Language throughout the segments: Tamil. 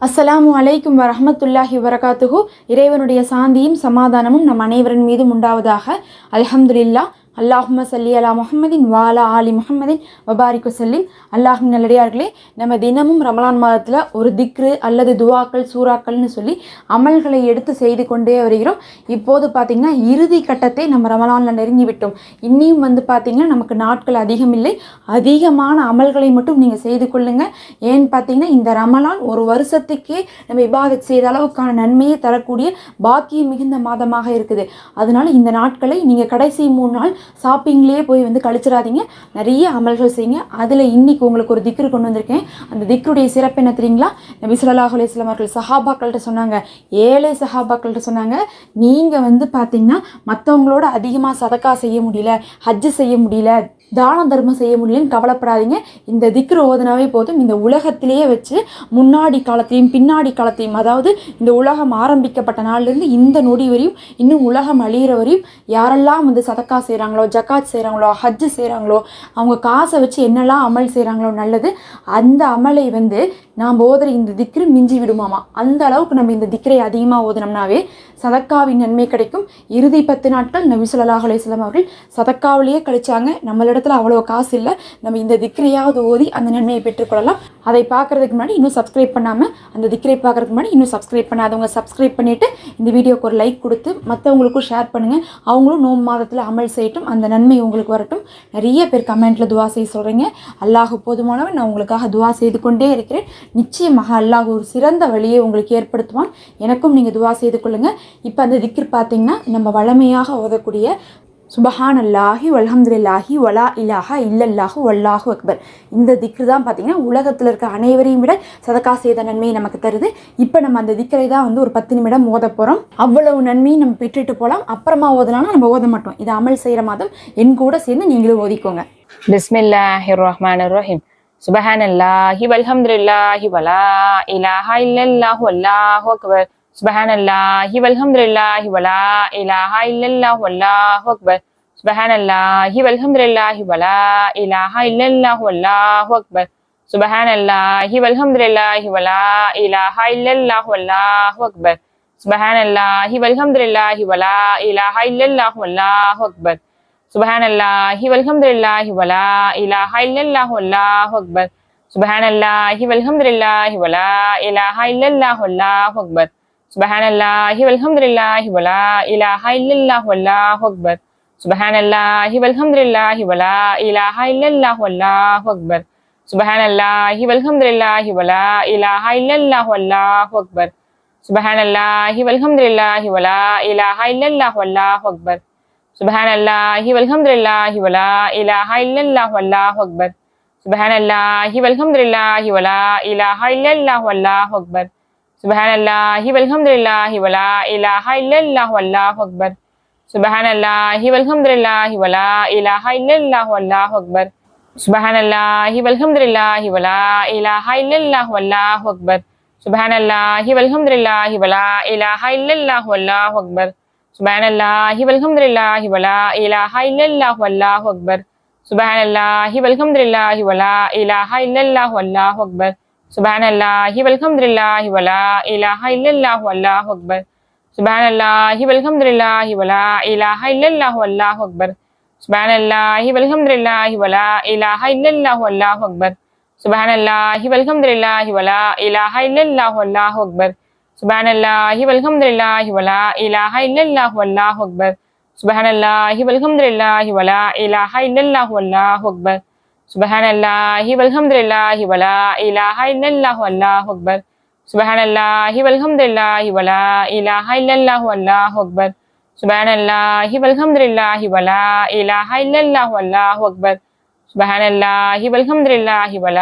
அஸ்ஸலாமு அலைக்கும் வரஹ்மத்துல்லாஹி வபரகாத்துஹு. இறைவனுடைய சாந்தியும் சமாதானமும் நம் அனைவரின் மீதும் உண்டாவதாக. அல்ஹம்துலில்லாஹ். அல்லாஹும்ம சல்லி அலா முஹம்மதின் வாலா ஆலி முஹம்மதின் வபாரிக்கு சல்லிம். அல்லாஹின் நல்லடியார்களே, நம்ம தினமும் ரமலான் மாதத்தில் ஒரு திக்ரு அல்லது துவாக்கள் சூறாக்கள்னு சொல்லி அமல்களை எடுத்து செய்து கொண்டே வருகிறோம். இப்போது பார்த்திங்கன்னா இறுதி கட்டத்தை நம்ம ரமலானில் நெருங்கி விட்டோம். இன்னியும் பார்த்திங்கன்னா நமக்கு நாட்கள் அதிகம் இல்லை. அதிகமான அமல்களை மட்டும் நீங்கள் செய்து கொள்ளுங்கள். ஏன்னு பார்த்தீங்கன்னா இந்த ரமலான் ஒரு வருஷத்துக்கே நம்ம இபாதத் செய்த அளவுக்கான நன்மையை தரக்கூடிய பாக்கியம் மிகுந்த மாதமாக இருக்குது. அதனால இந்த நாட்களை நீங்கள் கடைசி 3 நாள் ஷாப்பிங்லேயே போய் கழிச்சிடாதீங்க. நிறைய அமல்கள் செய்யுங்க. அதில் இன்னைக்கு உங்களுக்கு ஒரு திக்ரு கொண்டு வந்திருக்கேன். அந்த திக்ருடைய சிறப்பு என்ன தெரியுங்களா? நபி ஸல்லல்லாஹு அலைஹி வஸல்லம் அவர்கள் சஹாபாக்கள்கிட்ட சொன்னாங்க, 7 சஹாபாக்கள்கிட்ட சொன்னாங்க, நீங்கள் பார்த்தீங்கன்னா மற்றவங்களோட அதிகமாக சதக்கா செய்ய முடியல, ஹஜ்ஜு செய்ய முடியல, தான தர்மம் செய்ய முடியலன்னு கவலைப்படாதீங்க. இந்த திக்ரு ஓதுனாவே போதும். இந்த உலகத்திலேயே வச்சு முன்னாடி காலத்தையும் பின்னாடி காலத்தையும், அதாவது இந்த உலகம் ஆரம்பிக்கப்பட்ட நாள்லேருந்து இந்த நொடி வரையும் இன்னும் உலகம் அழிகிற வரையும் யாரெல்லாம் சதக்கா செய்கிறாங்களோ, ஜக்காத் செய்கிறாங்களோ, ஹஜ்ஜு செய்கிறாங்களோ, அவங்க காசை வச்சு என்னெல்லாம் அமல் செய்கிறாங்களோ நல்லது, அந்த அமலை நாம் ஓதுற இந்த திக்ரு மிஞ்சி விடுமாமா. அந்த அளவுக்கு நம்ம இந்த திக்ரை அதிகமாக ஓதுனோம்னாவே சதக்காவின் நன்மை கிடைக்கும். இறுதி 10 நாட்கள் நபி ஸல்லல்லாஹு அலைஹி வஸல்லம் அவர்கள் சதக்காவிலேயே கழிச்சாங்க. நம்மளிடத்துல அவ்வளோ காசு இல்லை. நம்ம இந்த திக்ரையாவது ஓதி அந்த நன்மையை பெற்றுக்கொள்ளலாம். அதை பார்க்குறதுக்கு முன்னாடி இன்னும் சப்ஸ்கிரைப் பண்ணாமல், அந்த திக்ரை பார்க்குறதுக்கு முன்னாடி இன்னும் சப்ஸ்கிரைப் பண்ணாதவங்க சப்ஸ்கிரைப் பண்ணிவிட்டு இந்த வீடியோக்கு ஒரு லைக் கொடுத்து மற்றவங்களுக்கும் ஷேர் பண்ணுங்கள். அவங்களும் நோன்பு மாதத்தில் அமல் செய்யட்டும், அந்த நன்மை உங்களுக்கு வரட்டும். நிறைய பேர் கமெண்ட்டில் துவா செய்ய சொல்கிறீங்க. அல்லாஹ் போதுமானவன். நான் உங்களுக்காக துவா செய்து கொண்டே இருக்கிறேன். நிச்சயமாக அல்லாஹ் ஒரு சிறந்த வழியை உங்களுக்கு ஏற்படுத்துவான். எனக்கும் நீங்கள் துவா செய்து கொள்ளுங்கள். இப்போ அந்த திக்ர் பார்த்தீங்கன்னா நம்ம வளமையாக ஓதக்கூடிய சுபஹானல்லாஹி வல்ஹம்துலில்லாஹி வலா இலாஹா இல்லல்லாஹு வல்லாஹு அக்பர், இந்த திக்ரு தான் பார்த்தீங்கன்னா உலகத்தில் இருக்க அனைவரையும் விட சதக்கா செய்த நன்மையை நமக்கு தருது. இப்போ நம்ம அந்த திக்ரை தான் ஒரு 10 நிமிடம் ஓத போகிறோம். அவ்வளவு நன்மையை நம்ம பெற்றுட்டு போகலாம். அப்புறமா ஓதலாம்னா நம்ம ஓத மாட்டோம். இது அமல் செய்கிற மாதம். என் கூட சேர்ந்து நீங்களும் ஓதிக்கோங்க. பிஸ்மில்லாஹிர் ரஹ்மானிர் ரஹீம். சுபஹானல்லாஹி வல்ஹம்துலில்லாஹி வலா இலாஹா இல்லல்லாஹு வல்லாஹு அக்பர். சுபஹானல்லாஹி வல்ஹம்துலில்லாஹி வலா இலாஹா இல்லல்லாஹு வல்லாஹு அக்பர். சுபஹானல்லாஹி வல்ஹம்துலில்லாஹி வலா இலாஹா இல்லல்லாஹு வல்லாஹு அக்பர். சுபஹானல்லாஹி வல்ஹம்துலில்லாஹி வலா இலாஹா இல்லல்லாஹு வல்லாஹு அக்பர். சுபஹானல்லாஹி வல்ஹம்துலில்லாஹி வலா இலாஹா இல்லல்லாஹு வல்லாஹு அக்பர். சுபஹானல்லாஹி வல்ஹம்துலில்லாஹி வலா இலாஹா இல்லல்லாஹு வல்லாஹு அக்பர். சுபஹானல்லாஹி வல்ஹம்துலில்லாஹி வலா இலாஹா இல்லல்லாஹு வல்லாஹு அக்பர். சுபஹானல்லாஹி வல்ஹம்துலில்லாஹி வலா இலாஹா இல்லல்லாஹு வல்லாஹு அக்பர். சுபஹானல்லாஹி வல்ஹம்துலில்லாஹி வலா இலாஹா இல்லல்லாஹு வல்லாஹு அக்பர். சுபஹானல்லாஹி வல்ஹம்துலில்லாஹி வலா இலாஹா இல்லல்லாஹு வல்லாஹு அக்பர். சுபஹானல்லாஹி வல்ஹம்துலில்லாஹி வலா இலாஹா இல்லல்லாஹு வல்லாஹு அக்பர். சுபஹானல்லாஹி வல்ஹம்துலில்லாஹி வலா இலாஹா இல்லல்லாஹு வல்லாஹு அக்பர். சுபஹானல்லாஹி வல்ஹம்துலில்லாஹி வலா இலாஹா இல்லல்லாஹு வல்லாஹு அக்பர். சுபஹானல்லாஹி வல்ஹம்துலில்லாஹி வலா இலாஹா இல்லல்லாஹு வல்லாஹு அக்பர். சுபஹானல்லாஹி வல்ஹம்துலில்லாஹி வலா இலாஹா இல்லல்லாஹு வல்லாஹு அக்பர். சுபஹானல்லாஹி வல்ஹம்துலில்லாஹி வலா இலாஹா இல்லல்லாஹு வல்லாஹு அக்பர். சுபஹானல்லாஹி வல்ஹம்துலில்லாஹி வலா இலாஹா இல்லல்லாஹு வல்லாஹு அக்பர். சுபஹானல்லாஹி வல்ஹம்துலில்லாஹி வலா இலாஹா இல்லல்லாஹு வல்லாஹு அக்பர். சுபஹானல்லாஹி வல்ஹம்துலில்லாஹி வலா இலாஹா இல்லல்லாஹு வல்லாஹு அக்பர். சுபஹானல்லாஹி வல்ஹம்துலில்லாஹி வலா இலாஹா இல்லல்லாஹு வல்லாஹு அக்பர். சுபஹானல்லாஹி வல்ஹம்துலில்லாஹி வலா இலாஹா இல்லல்லாஹு வல்லாஹு அக்பர். சுபஹானல்லாஹி வல்ஹம்துலில்லாஹி வலா இலாஹா இல்லல்லாஹு வல்லாஹு அக்பர். சுபஹானல்லாஹி வல்ஹம்துலில்லாஹி வலா இலாஹா இல்லல்லாஹு வல்லாஹு அக்பர். சுபஹானல்லாஹி வல்ஹம்துலில்லாஹி வலா இலாஹா இல்லல்லாஹு வல்லாஹு அக்பர். சுபஹானல்லாஹி வல்ஹம்துலில்லாஹி வலா இலாஹா இல்லல்லாஹு வல்லாஹு அக்பர். சுபஹானல்லாஹி வல்ஹம்துலில்லாஹி வலா இலாஹா இல்லல்லாஹு வல்லாஹு அக்பர். சுபஹானல்லாஹி வல்ஹம்துலில்லாஹி வலா இலாஹா இல்லல்லாஹு வல்லாஹு அக்பர். சுபஹானல்லாஹி வல்ஹம்துலில்லாஹி வலா இலாஹா இல்லல்லாஹு வல்லாஹு அக்பர். சுபஹானல்லாஹி வல்ஹம்துலில்லாஹி வலா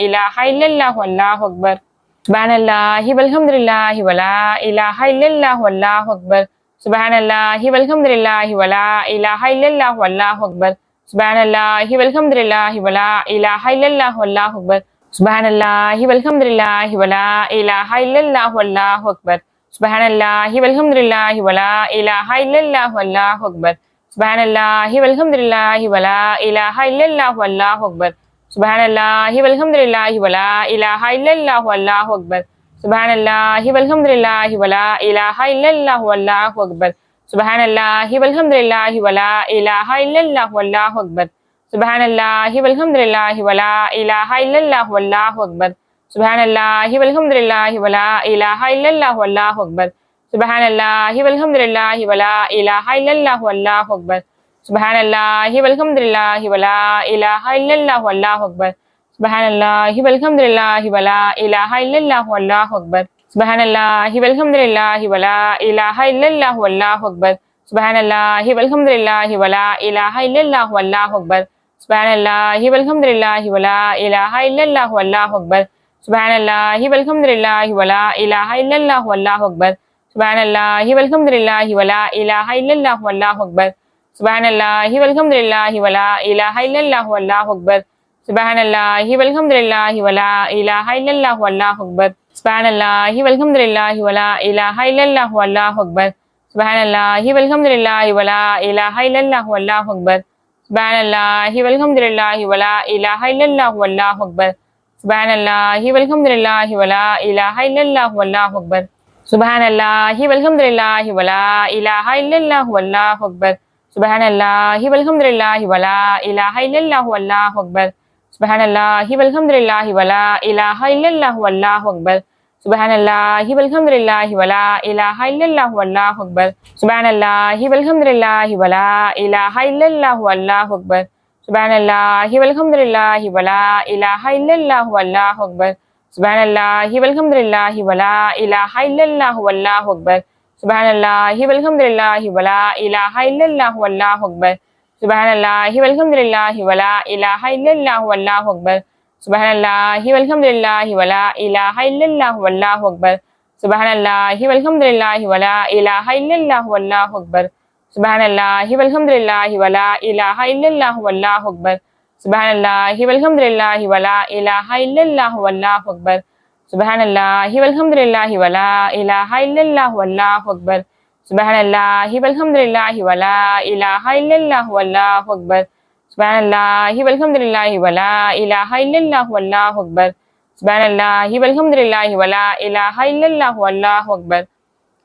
இலாஹா இல்லல்லாஹு வல்லாஹு அக்பர். சுபஹானல்லாஹி வல்ஹம்துலில்லாஹி வலா இலாஹா இல்லல்லாஹு வல்லாஹு அக்பர். சுபஹானல்லாஹி வல்ஹம்துலில்லாஹி வலா இலாஹா இல்லல்லாஹு வல்லாஹு அக்பர். சுபஹானல்லாஹி வல்ஹம்துலில்லாஹி வலா இலாஹா இல்லல்லாஹு வல்லாஹு அக்பர். சுபஹானல்லாஹி வல்ஹம்துலில்லாஹி வலா இலாஹா இல்லல்லாஹு வல்லாஹு அக்பர். சுபஹானல்லாஹி வல்ஹம்துலில்லாஹி வலா இலாஹா இல்லல்லாஹு வல்லாஹு அக்பர். சுபஹானல்லாஹி வல்ஹம்துலில்லாஹி வலா இலாஹா இல்லல்லாஹு வல்லாஹு அக்பர். சுபஹானல்லாஹி வல்ஹம்துலில்லாஹி வலா இலாஹா இல்லல்லாஹு வல்லாஹு Akbar. Subhanallahi walhamdulillahi wala ilaha illallah wallahu akbar. Subhanallahi walhamdulillahi wala ilaha illallah wallahu akbar. Subhanallahi walhamdulillahi wala ilaha illallah wallahu akbar. Subhanallahi walhamdulillahi wala ilaha illallah wallahu akbar. Subhanallahi walhamdulillahi wala ilaha illallah wallahu akbar. Subhanallahi walhamdulillahi wala ilaha illallah wallahu akbar. Subhanallahi walhamdulillahi wala ilaha illallah wallahu akbar. Subhanallahi walhamdulillahi wala ilaha illallah wallahu akbar. Subhanallahi walhamdulillahi wala ilaha illallah wallahu akbar. Subhanallahi walhamdulillahi wala ilaha illallah wallahu akbar. Subhanallahi walhamdulillahi wala ilaha illallah wallahu akbar. Subhanallahi walhamdulillahi wala ilaha illallah wallahu akbar. Subhanallahi walhamdulillahi wala ilaha illallah wallahu akbar. Subhanallahi walhamdulillahi wala ilaha illallah wallahu akbar. Subhanallahi walhamdulillahi wala ilaha illallah wallahu akbar. Subhanallahi walhamdulillahi wala ilaha illallah wallahu akbar. Subhanallahi walhamdulillahi wala ilaha illallah wallahu akbar. Subhanallahi walhamdulillahi wala ilaha illallah wallahu akbar. Subhanallahi walhamdulillahi wala ilaha illallah wallahu akbar. Subhanallahi walhamdulillahi wala ilaha illallah wallahu akbar. Subhanallahi walhamdulillahi wala ilaha illallah wallahu akbar. Subhanallahi walhamdulillahi wala ilaha illallah wallahu akbar. Subhanallahi walhamdulillahi wala ilaha illallah wallahu akbar. Subhanallahi walhamdulillahi wala ilaha illallah wallahu akbar. Subhanallahi walhamdulillahi wala ilaha illallah wallahu akbar. Subhanallahi walhamdulillahi wala ilaha illallah wallahu akbar. Subhanallahi walhamdulillahi wala ilaha illallah wallahu akbar. Subhanallahi walhamdulillahi wala ilaha illallah wallahu akbar. Subhanallahi walhamdulillahi wala ilaha illallah wallahu akbar. Subhanallahi walhamdulillahi wala ilaha illallah wallahu akbar. Subhanallahi walhamdulillahi wala ilaha illallah wallahu akbar. Subhanallahi walhamdulillahi wala ilaha illallah wallahu akbar. Subhanallahi walhamdulillahi wala ilaha illallah wallahu akbar. Subhanallahi walhamdulillahi wala ilaha illallah wallahu akbar. Subhanallahi walhamdulillahi wala ilaha illallah wallahu akbar. Subhanallahi walhamdulillahi wala ilaha illallah wallahu akbar. Subhanallahi walhamdulillahi wala ilaha illallah wallahu akbar. Subhanallahi walhamdulillahi wala ilaha illallah wallahu akbar.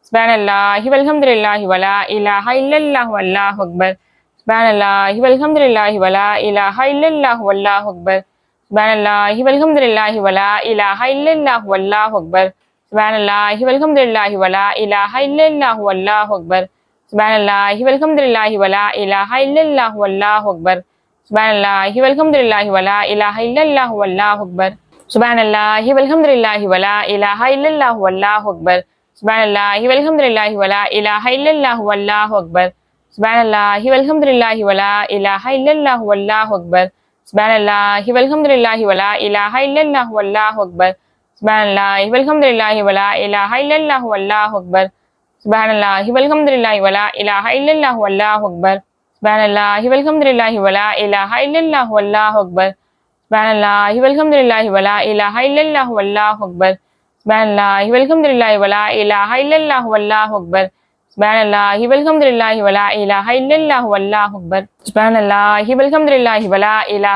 Subhanallahi walhamdulillahi wala ilaha illallah wallahu akbar. Subhanallahi walhamdulillahi wala ilaha illallah wallahu akbar. Subhanallahi walhamdulillahi wala ilaha illallah wallahu akbar. Subhanallahi walhamdulillahi wala ilaha illallah wallahu akbar. Subhanallahi walhamdulillahi wala ilaha illallah wallahu akbar. Subhanallahi walhamdulillahi wala ilaha illallah wallahu akbar. Subhanallahi walhamdulillahi wala ilaha illallah wallahu akbar. Subhanallahi walhamdulillahi wala ilaha illallah wallahu akbar. Subhanallahi walhamdulillahi wala ilaha illallah wallahu akbar. Subhanallahi walhamdulillahi wala ilaha illallah wallahu akbar. Subhanallahi walhamdulillahi wala ilaha illallah wallahu akbar. Subhanallahi walhamdulillahi wala ilaha illallah wallahu akbar. Subhanallahi walhamdulillahi wala ilaha illallah wallahu akbar. Subhanallahi walhamdulillahi wala ilaha illallah wallahu akbar. Subhanallahi walhamdulillahi wala ilaha illallah wallahu akbar. Subhanallahi walhamdulillahi wala ilaha illallah wallahu akbar. Subhanallahi walhamdulillahi wala ilaha illallah wallahu akbar. Subhanallahi walhamdulillahi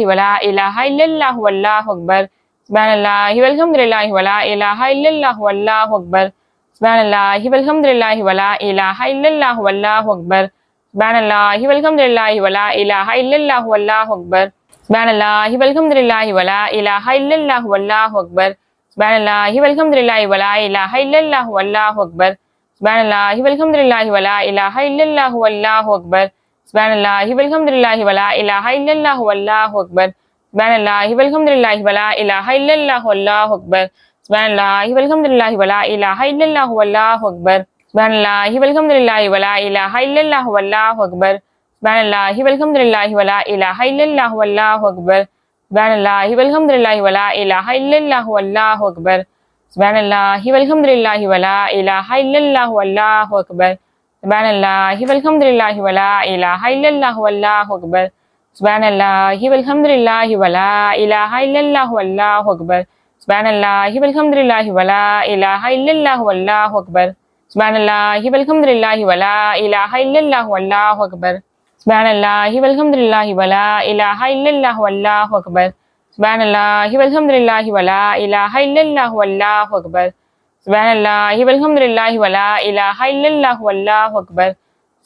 wala ilaha illallah wallahu akbar. Subhanallahi walhamdulillahi wala ilaha illallah wallahu akbar. Subhanallahi walhamdulillahi wala ilaha illallah wallahu akbar. Subhanallahi walhamdulillahi wala ilaha illallah wallahu akbar. Subhanallahi walhamdulillahi wala ilaha illallah wallahu akbar. Subhanallahi walhamdulillahi wala ilaha illallah wallahu akbar. Subhanallahi walhamdulillahi wala ilaha illallah wallahu akbar. Subhanallahi walhamdulillahi wala ilaha illallah wallahu akbar. Subhanallahi walhamdulillahi wala ilaha illallah wallahu akbar. Subhanallahi walhamdulillahi wala ilaha illallah wallahu akbar. Subhanallahi walhamdulillahi wala ilaha illallah wallahu akbar. Subhanallahi walhamdulillahi wala ilaha illallah wallahu akbar. Subhanallahi walhamdulillahi wala ilaha illallah wallahu akbar. Subhanallahi walhamdulillahi wala ilaha illallah wallahu akbar. Subhanallahi walhamdulillahi wala ilaha illallah wallahu akbar. Subhanallahi walhamdulillahi wala ilaha illallah wallahu akbar. சுப்ஹானல்லாஹி வல்ஹம்துலில்லாஹி வலா இலாஹ இல்லல்லாஹு வல்லாஹு அக்பர். சுப்ஹானல்லாஹி வல்ஹம்துலில்லாஹி வலா இலாஹ இல்லல்லாஹு வல்லாஹு அக்பர்.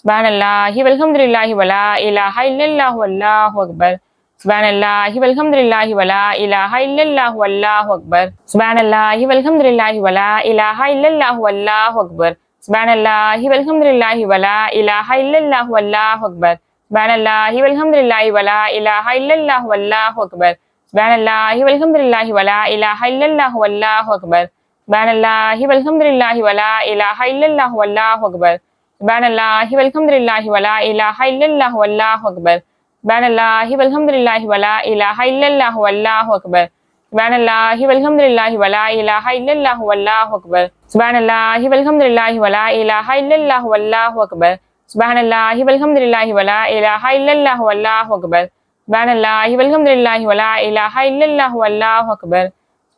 சுப்ஹானல்லாஹி வல்ஹம்துலில்லாஹி வலா இலாஹ இல்லல்லாஹு வல்லாஹு அக்பர். சுப்ஹானல்லாஹி வல்ஹம்துலில்லாஹி வலா இலாஹ இல்லல்லாஹு வல்லாஹு அக்பர். சுப்ஹானல்லாஹி வல்ஹம்துலில்லாஹி வலா இலாஹ இல்லல்லாஹு வல்லாஹு அக்பர். சுப்ஹானல்லாஹி வல்ஹம்துலில்லாஹி வலா இலாஹ இல்லல்லாஹு வல்லாஹு அக்பர். சுப்ஹானல்லாஹி வல்ஹம்துலில்லாஹி வலா இலாஹ இல்லல்லாஹு வல்லாஹு அக்பர். சுப்ஹானல்லாஹி வல்ஹம்துலில்லாஹி வலா இலாஹ இல்லல்லாஹு வல்லாஹு அக்பர். சுப்ஹானல்லாஹி வல்ஹம்துலில்லாஹி வலா இலாஹ இல்லல்லாஹு வல்லாஹு அக்பர். சுப்ஹானல்லாஹி வல்ஹம்துலில்லாஹி வலா இலாஹ இல்லல்லாஹு வல்லாஹு அக்பர். சுப்ஹானல்லாஹி வல்ஹம்துலில்லாஹி வலா இலாஹ இல்லல்லாஹு வல்லாஹு அக்பர். சுப்ஹானல்லாஹி வல்ஹம்துலில்லாஹி வலா இலாஹ இல்லல்லாஹு வல்லாஹு அக்பர். சுப்ஹானல்லாஹி வல்ஹம்துலில்லாஹி வலா இலாஹ இல்லல்லாஹு வல்லாஹு அக்பர். சுப்ஹானல்லாஹி வல்ஹம்துலில்லாஹி வலா இலாஹ இல்லல்லாஹு வல்லாஹு அக்பர். சுப்ஹானல்லாஹி வல்ஹம்துலில்லாஹி வலா இலாஹ இல்லல்லாஹு வல்லாஹு அக்பர்.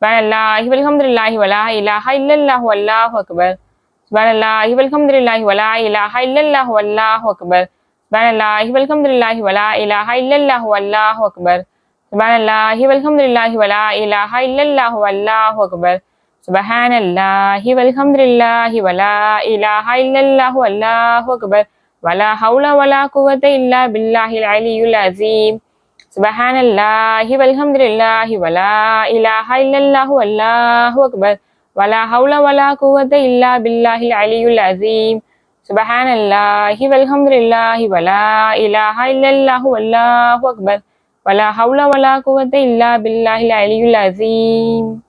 சுப்ஹானல்லாஹி வல்ஹம்துலில்லாஹி வலா இலாஹ இல்லல்லாஹு வல்லாஹு அக்பர். சுப்ஹானல்லாஹி வல்ஹம்துலில்லாஹி வலா இலாஹ இல்லல்லாஹு வல்லாஹு அக்பர். சுப்ஹானல்லாஹி வல்ஹம்துலில்லாஹி வலா இலாஹ இல்லல்லாஹு வல்லாஹு அக்பர். சுப்ஹானல்லாஹி வல்ஹம்துலில்லாஹி வலா இலாஹ இல்லல்லாஹு வல்லாஹு அக்பர். சுப்ஹானல்லாஹி வல்ஹம்துலில்லாஹி வலா இலாஹ இல்லல்லாஹு வல்லாஹு அக்பர். வலா ஹவுல வலா குவத்த இல்லா பில்லாஹில் அலியுல் அஸீம். சுப்ஹானல்லாஹி வல்ஹம்துலில்லாஹி வலா இலாஹ இல்லல்லாஹு வல்லாஹு அக்பர். வலா ஹவுல வலா குவத்த இல்லா பில்லாஹில் அலியுல் அஸீம். சுப்ஹானல்லாஹி வல்ஹம்துலில்லாஹி வலா இலாஹ இல்லல்லாஹு வல்லாஹு அக்பர். வலா ஹவுல வலா குவத்த இல்லா பில்லாஹில் அலியுல் அஸீம்.